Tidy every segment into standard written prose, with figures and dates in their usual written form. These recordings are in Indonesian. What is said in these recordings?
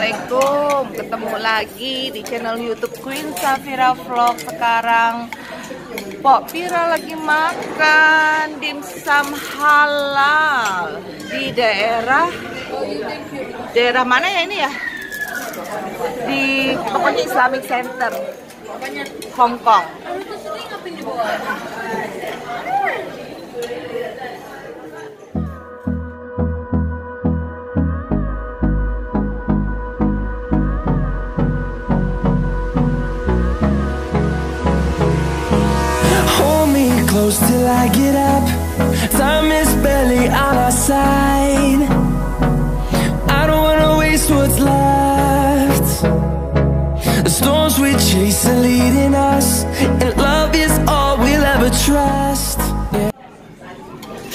Assalamualaikum, ketemu lagi di channel YouTube Queen Safira Vlog. Sekarang Pok Pira lagi makan dimsum halal di daerah mana ya ini ya? Di pokoknya Islamic Center, Hong Kong. Close till I get up. Time is barely on our side. I don't wanna waste what's left. The storms we chase are leading us, and love is all we'll ever trust.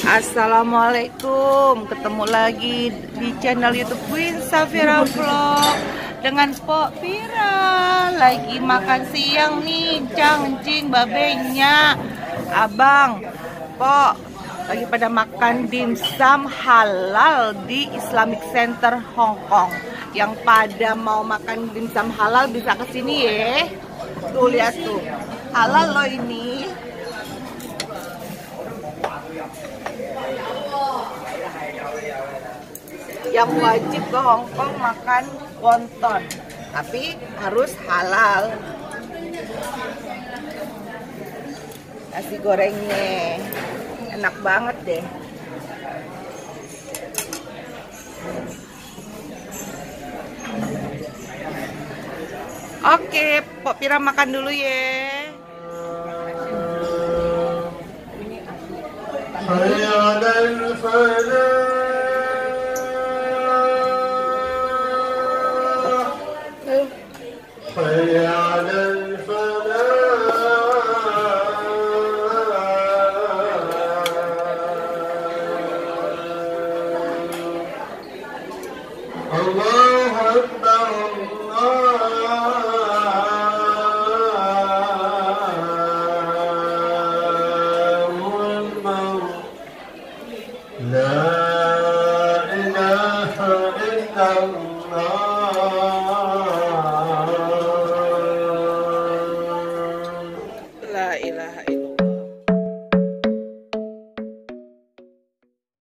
Assalamualaikum, ketemu lagi di channel YouTube Queen Safira Vlog dengan Pok Pira. Lagi makan siang nih, cing babenya. Abang, Pok, lagi pada makan dimsum halal di Islamic Center Hong Kong. Yang pada mau makan dimsum halal bisa kesini ya. Tuh lihat tuh, halal loh ini. Yang wajib ke Hong Kong makan wonton, tapi harus halal. Nasi gorengnya enak banget deh. Oke, Pok Pira makan dulu ya. La ilaha illallah.